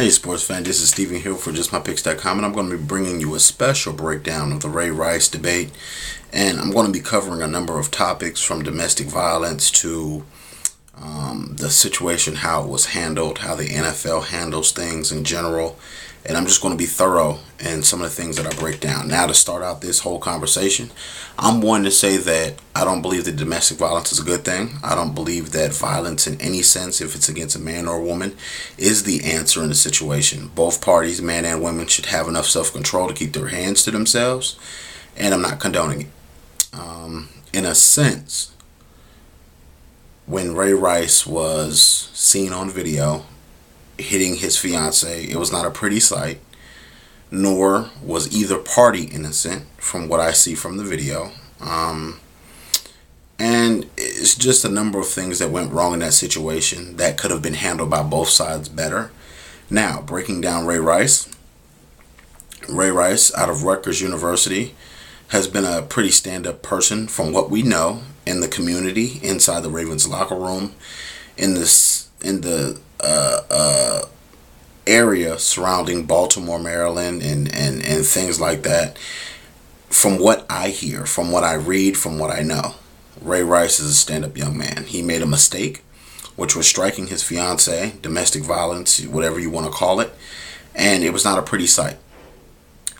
Hey sports fan, this is Steven Hill for JustMyPicks.com, and I'm going to be bringing you a special breakdown of the Ray Rice debate. And I'm going to be covering a number of topics from domestic violence to the situation, how it was handled, how the NFL handles things in general. And I'm just going to be thorough in some of the things that I break down. Now, to start out this whole conversation, I'm one to say that I don't believe that domestic violence is a good thing. I don't believe that violence in any sense, if it's against a man or a woman, is the answer in the situation. Both parties, man and women, should have enough self-control to keep their hands to themselves, and I'm not condoning it. In a sense, when Ray Rice was seen on video hitting his fiance, it was not a pretty sight, nor was either party innocent from what I see from the video. And it's just a number of things that went wrong in that situation that could have been handled by both sides better. Now, breaking down Ray Rice out of Rutgers University has been a pretty stand-up person from what we know in the community, inside the Ravens locker room, in the area surrounding Baltimore, Maryland, and things like that. From what I hear, from what I read, from what I know, Ray Rice is a stand-up young man. He made a mistake, which was striking his fiance, domestic violence, whatever you want to call it, and it was not a pretty sight.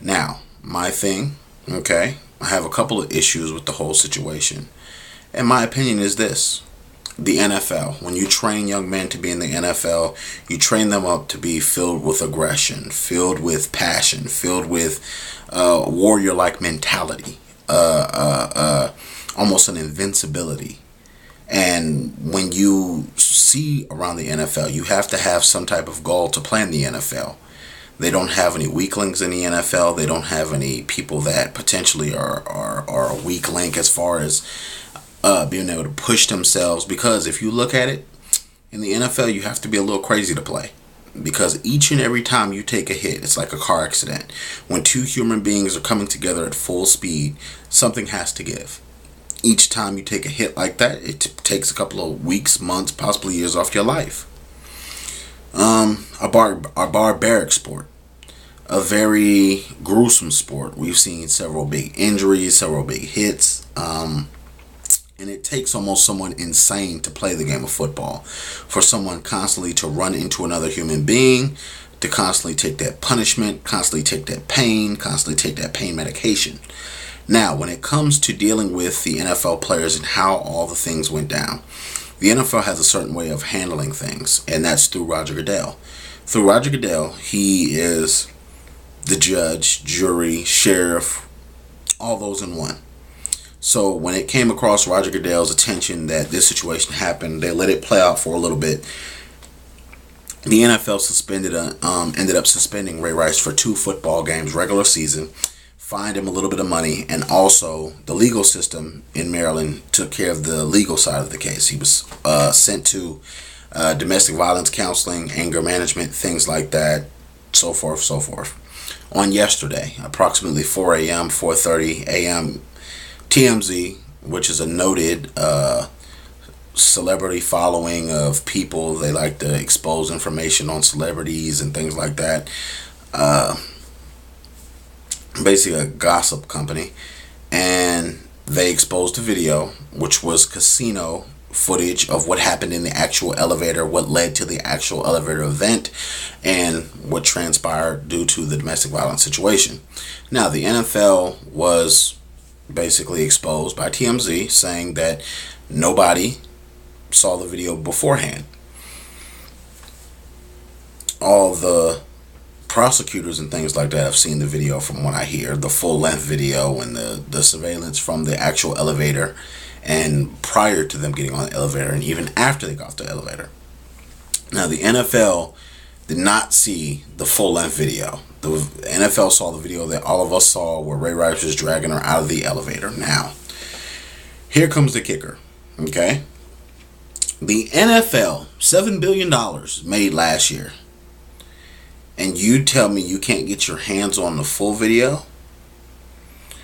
Now, my thing, okay, I have a couple of issues with the whole situation, and my opinion is this. The NFL, when you train young men to be in the NFL, you train them up to be filled with aggression, filled with passion, filled with warrior-like mentality, almost an invincibility. And when you see around the NFL, you have to have some type of goal to play in the NFL. They don't have any weaklings in the NFL. They don't have any people that potentially are a weak link as far as being able to push themselves, because if you look at it, in the NFL you have to be a little crazy to play, because each and every time you take a hit, it's like a car accident. When two human beings are coming together at full speed, something has to give. Each time you take a hit like that, it takes a couple of weeks, months, possibly years off your life. A barbaric sport, a very gruesome sport. We've seen several big injuries, several big hits, and it takes almost someone insane to play the game of football. For someone constantly to run into another human being, to constantly take that punishment, constantly take that pain, constantly take that pain medication. Now, when it comes to dealing with the NFL players and how all the things went down, the NFL has a certain way of handling things, and that's through Roger Goodell. Through Roger Goodell, he is the judge, jury, sheriff, all those in one. So when it came across Roger Goodell's attention that this situation happened, they let it play out for a little bit. The NFL ended up suspending Ray Rice for 2 football games, regular season, fined him a little bit of money, and also the legal system in Maryland took care of the legal side of the case. He was sent to domestic violence counseling, anger management, things like that, so forth, so forth. On yesterday, approximately 4 a.m., 4:30 a.m., TMZ, which is a noted celebrity following of people, they like to expose information on celebrities and things like that. Basically a gossip company, and they exposed a video, which was casino footage of what happened in the actual elevator, what led to the actual elevator event, and what transpired due to the domestic violence situation. Now, the NFL was basically exposed by TMZ, saying that nobody saw the video beforehand. All the prosecutors and things like that have seen the video, from what I hear, the full length video and the surveillance from the actual elevator, and prior to them getting on the elevator and even after they got off the elevator. Now, the NFL did not see the full length video. The NFL saw the video that all of us saw, where Ray Rice was dragging her out of the elevator. Now, here comes the kicker, okay? The NFL, $7 billion made last year, and you tell me you can't get your hands on the full video?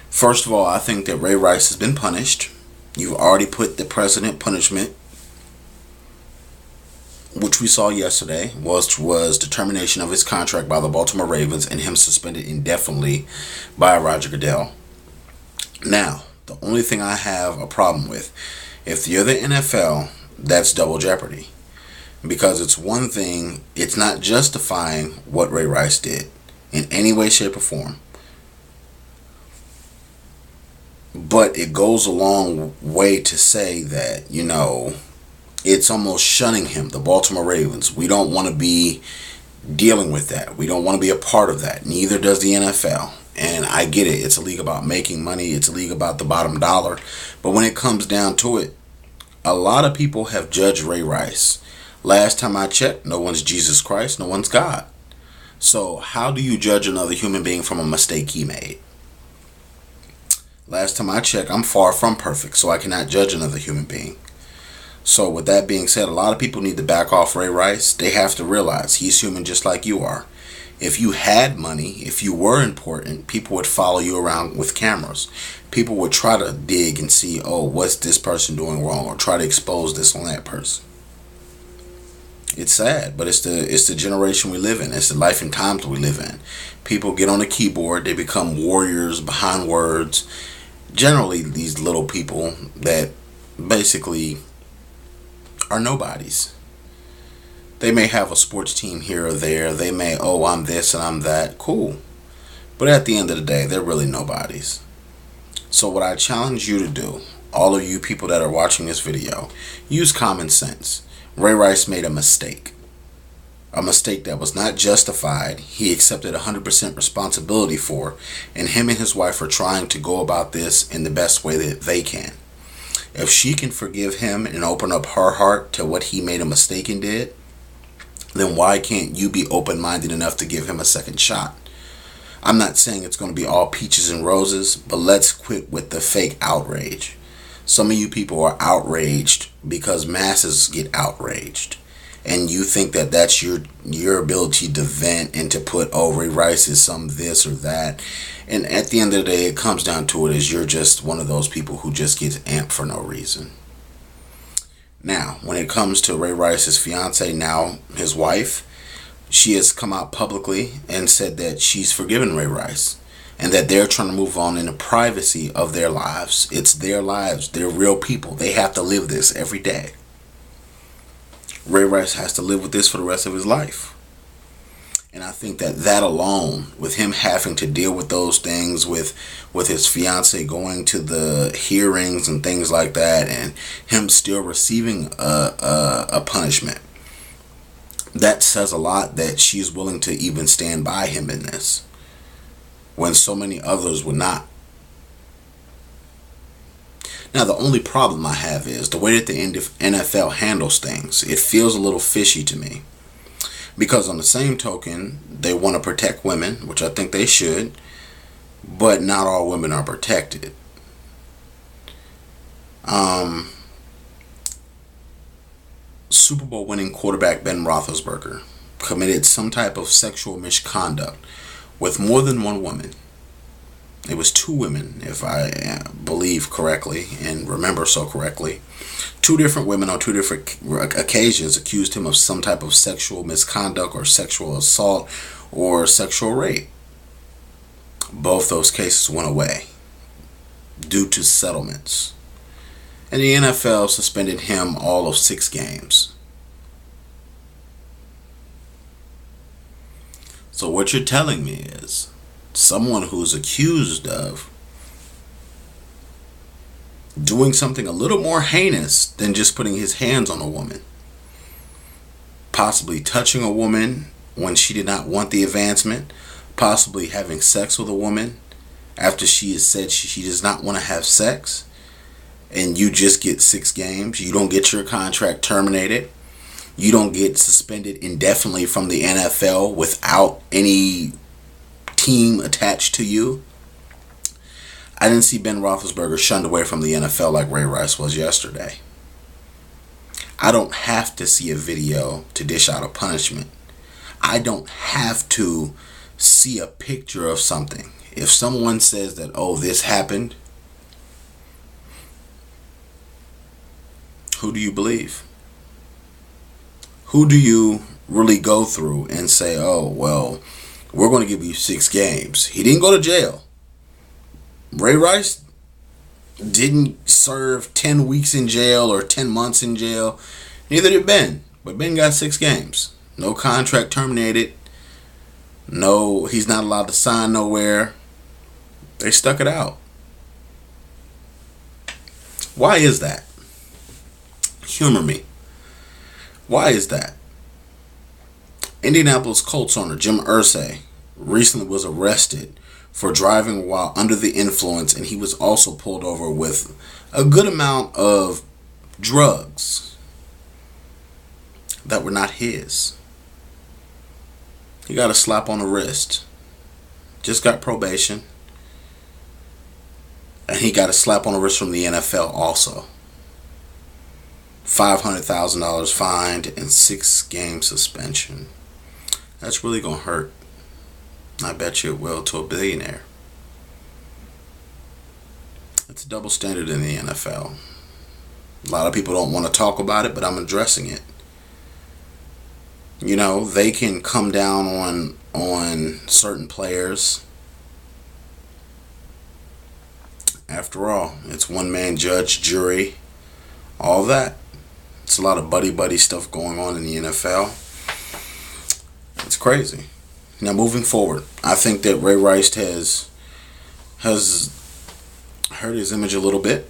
First of all, I think that Ray Rice has been punished. You've already put the precedent punishment which we saw yesterday, was determination of his contract by the Baltimore Ravens and him suspended indefinitely by Roger Goodell. Now, the only thing I have a problem with, if you're the NFL, that's double jeopardy. Because it's one thing, it's not justifying what Ray Rice did in any way, shape, or form. But it goes a long way to say that, it's almost shunning him, the Baltimore Ravens. We don't want to be dealing with that. We don't want to be a part of that. Neither does the NFL. And I get it. It's a league about making money. It's a league about the bottom dollar. But when it comes down to it, a lot of people have judged Ray Rice. Last time I checked, no one's Jesus Christ, no one's God. So how do you judge another human being from a mistake he made? Last time I checked, I'm far from perfect, so I cannot judge another human being. So with that being said, a lot of people need to back off Ray Rice. They have to realize he's human just like you are. If you had money, if you were important, people would follow you around with cameras. People would try to dig and see, oh, what's this person doing wrong, or try to expose this on that person. It's sad, but it's the generation we live in. It's the life and times we live in. People get on a keyboard, they become warriors behind words. Generally, these little people that basically are nobodies. They may have a sports team here or there. They may, oh, I'm this and I'm that. Cool. But at the end of the day, they're really nobodies. So what I challenge you to do, all of you people that are watching this video, use common sense. Ray Rice made a mistake. A mistake that was not justified. He accepted 100% responsibility for. And him and his wife are trying to go about this in the best way that they can. If she can forgive him and open up her heart to what he made a mistake and did, then why can't you be open-minded enough to give him a second shot? I'm not saying it's going to be all peaches and roses, but let's quit with the fake outrage. Some of you people are outraged because masses get outraged. And you think that that's your ability to vent and to put, oh, Ray Rice is some this or that. And at the end of the day, it comes down to it is you're just one of those people who just gets amped for no reason. Now, when it comes to Ray Rice's fiance, now his wife, she has come out publicly and said that she's forgiven Ray Rice and that they're trying to move on in the privacy of their lives. It's their lives. They're real people. They have to live this every day. Ray Rice has to live with this for the rest of his life. And I think that alone, with him having to deal with those things, with his fiance going to the hearings and things like that, and him still receiving a punishment, that says a lot that she's willing to even stand by him in this, when so many others would not. Now, the only problem I have is the way that the NFL handles things. It feels a little fishy to me. Because on the same token, they want to protect women, which I think they should, but not all women are protected. Super Bowl winning quarterback Ben Roethlisberger committed some type of sexual misconduct with more than one woman. It was two women, if I believe correctly and remember so correctly. Two different women on two different occasions accused him of some type of sexual misconduct or sexual assault or sexual rape. Both those cases went away due to settlements. And the NFL suspended him all of 6 games. So what you're telling me is someone who's accused of doing something a little more heinous than just putting his hands on a woman, possibly touching a woman when she did not want the advancement, possibly having sex with a woman after she has said she does not want to have sex, and you just get 6 games. You don't get your contract terminated. You don't get suspended indefinitely from the NFL without any team attached to you. I didn't see Ben Roethlisberger shunned away from the NFL like Ray Rice was yesterday. I don't have to see a video to dish out a punishment. I don't have to see a picture of something. If someone says that, oh, this happened, who do you believe? Who do you really go through and say, oh, well, we're going to give you 6 games? He didn't go to jail. Ray Rice didn't serve 10 weeks in jail or 10 months in jail. Neither did Ben. But Ben got 6 games. No contract terminated. No, he's not allowed to sign nowhere. They stuck it out. Why is that? Humor me. Why is that? Indianapolis Colts owner Jim Irsay recently was arrested for driving while under the influence, and he was also pulled over with a good amount of drugs that were not his. He got a slap on the wrist. Just got probation. And he got a slap on the wrist from the NFL also. $500,000 fined and 6-game suspension. That's really going to hurt. I bet you it will to a billionaire. It's a double standard in the NFL. A lot of people don't want to talk about it, but I'm addressing it. You know, they can come down on certain players. After all, it's one man judge, jury, all that. It's a lot of buddy stuff going on in the NFL. It's crazy. Now, moving forward, I think that Ray Rice has hurt his image a little bit.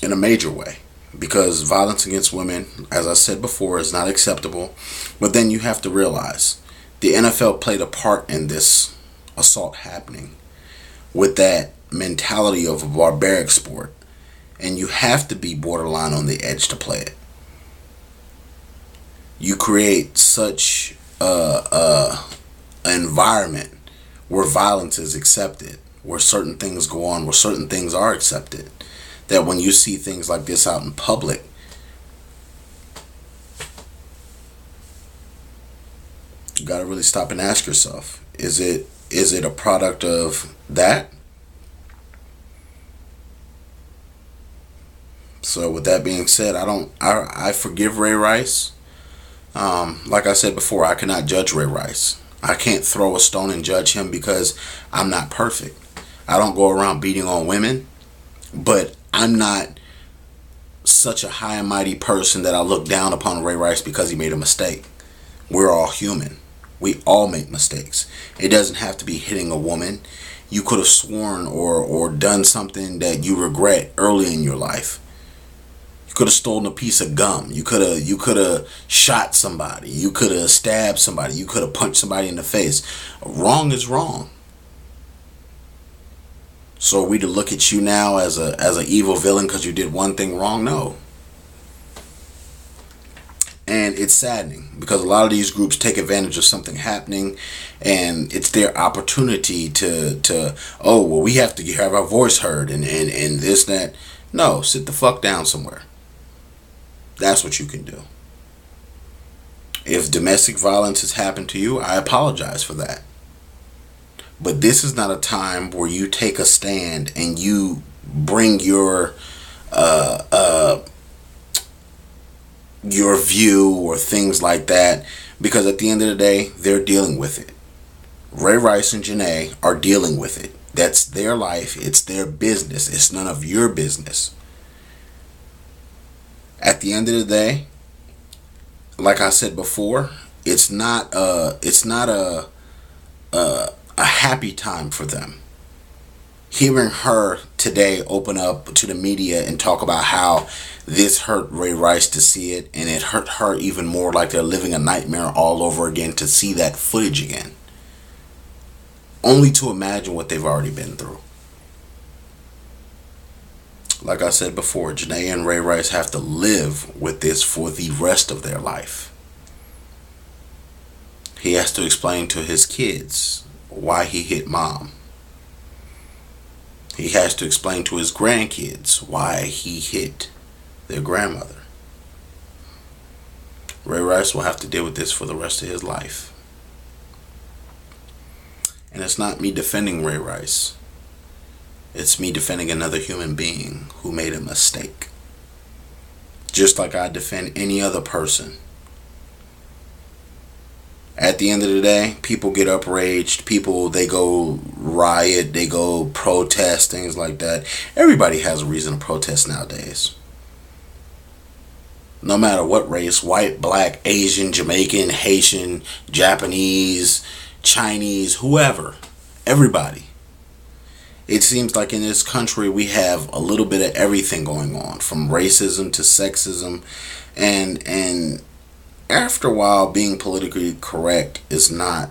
In a major way. Because violence against women, as I said before, is not acceptable. But then you have to realize the NFL played a part in this assault happening with that mentality of a barbaric sport. And you have to be borderline on the edge to play it. You create such an environment where violence is accepted, where certain things go on, where certain things are accepted, that when you see things like this out in public, you got to really stop and ask yourself, is it a product of that? So with that being said, I forgive Ray Rice. Like I said before, I cannot judge Ray Rice. I can't throw a stone and judge him because I'm not perfect. I don't go around beating on women, but I'm not such a high and mighty person that I look down upon Ray Rice because he made a mistake. We're all human. We all make mistakes. It doesn't have to be hitting a woman. You could have sworn or done something that you regret early in your life. You could have stolen a piece of gum. You could have shot somebody. You could have stabbed somebody. You could have punched somebody in the face. Wrong is wrong. So are we to look at you now as an evil villain because you did one thing wrong? No. And it's saddening because a lot of these groups take advantage of something happening, and it's their opportunity to oh, well, we have to have our voice heard and this, that. No, sit the fuck down somewhere. That's what you can do. If domestic violence has happened to you, I apologize for that. But this is not a time where you take a stand and you bring your view or things like that, because at the end of the day, they're dealing with it. Ray Rice and Janae are dealing with it. That's their life. It's their business. It's none of your business. At the end of the day, like I said before, it's not a happy time for them. Hearing her today open up to the media and talk about how this hurt Ray Rice to see it, and it hurt her even more, like they're living a nightmare all over again to see that footage again. Only to imagine what they've already been through. Like I said before, Janae and Ray Rice have to live with this for the rest of their life. He has to explain to his kids why he hit mom. He has to explain to his grandkids why he hit their grandmother. Ray Rice will have to deal with this for the rest of his life. And it's not me defending Ray Rice. It's me defending another human being who made a mistake. Just like I defend any other person. At the end of the day, people get upraged. People, they go riot. They go protest, things like that. Everybody has a reason to protest nowadays. No matter what race, white, black, Asian, Jamaican, Haitian, Japanese, Chinese, whoever. Everybody. It seems like in this country we have a little bit of everything going on, from racism to sexism, and after a while being politically correct is not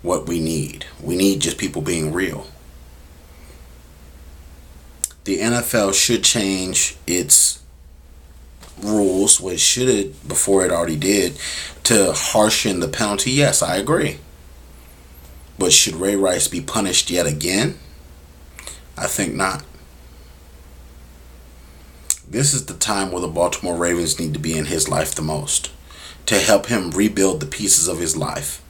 what we need. We need just people being real. The NFL should change its rules, which should have before it already did, to harshen the penalty. Yes, I agree. But should Ray Rice be punished yet again? I think not. This is the time where the Baltimore Ravens need to be in his life the most, to help him rebuild the pieces of his life.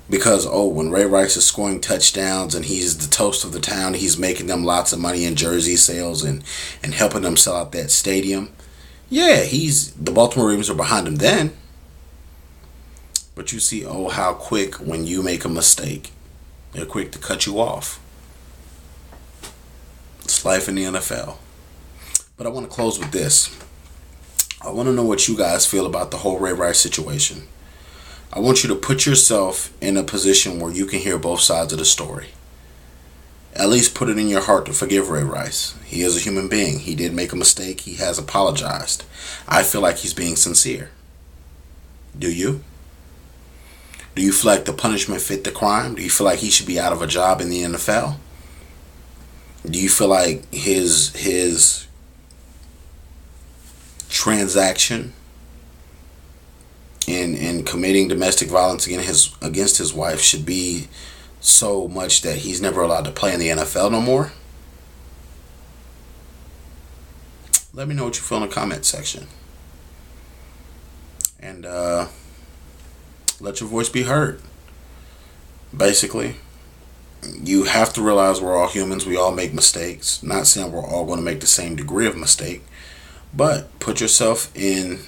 Because, when Ray Rice is scoring touchdowns and he's the toast of the town, he's making them lots of money in jersey sales and helping them sell out that stadium. Yeah, the Baltimore Ravens are behind him then. But you see, how quick when you make a mistake, they're quick to cut you off. It's life in the NFL. But I want to close with this. I want to know what you guys feel about the whole Ray Rice situation. I want you to put yourself in a position where you can hear both sides of the story. At least put it in your heart to forgive Ray Rice. He is a human being. He did make a mistake. He has apologized. I feel like he's being sincere. Do you? Do you feel like the punishment fit the crime? Do you feel like he should be out of a job in the NFL? Do you feel like his transaction in committing domestic violence against his wife should be so much that he's never allowed to play in the NFL no more? Let me know what you feel in the comment section. And let your voice be heard. Basically, you have to realize we're all humans. We all make mistakes. Not saying we're all going to make the same degree of mistake, but put yourself in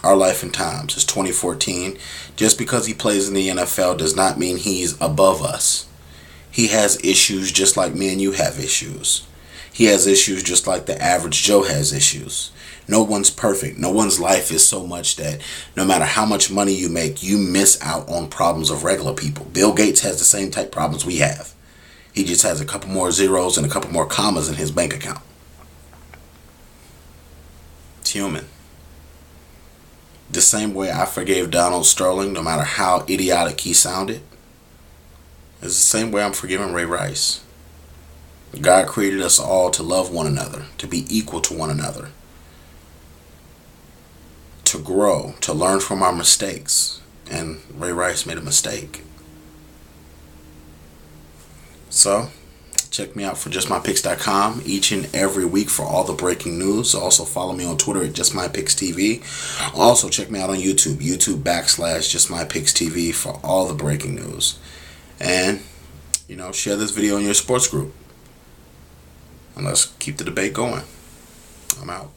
our life and times. It's 2014. Just because he plays in the NFL does not mean he's above us. He has issues just like me and you have issues. He has issues just like the average Joe has issues. No one's perfect. No one's life is so much that no matter how much money you make, you miss out on problems of regular people. Bill Gates has the same type problems we have. He just has a couple more zeros and a couple more commas in his bank account. It's human. The same way I forgave Donald Sterling, no matter how idiotic he sounded, is the same way I'm forgiving Ray Rice. God created us all to love one another, to be equal to one another, to grow, to learn from our mistakes. And Ray Rice made a mistake. So, check me out for JustMyPicks.com each and every week for all the breaking news. Also follow me on Twitter at JustMyPicksTV. Also check me out on YouTube, YouTube.com/JustMyPicksTV for all the breaking news. And, share this video in your sports group. And let's keep the debate going. I'm out.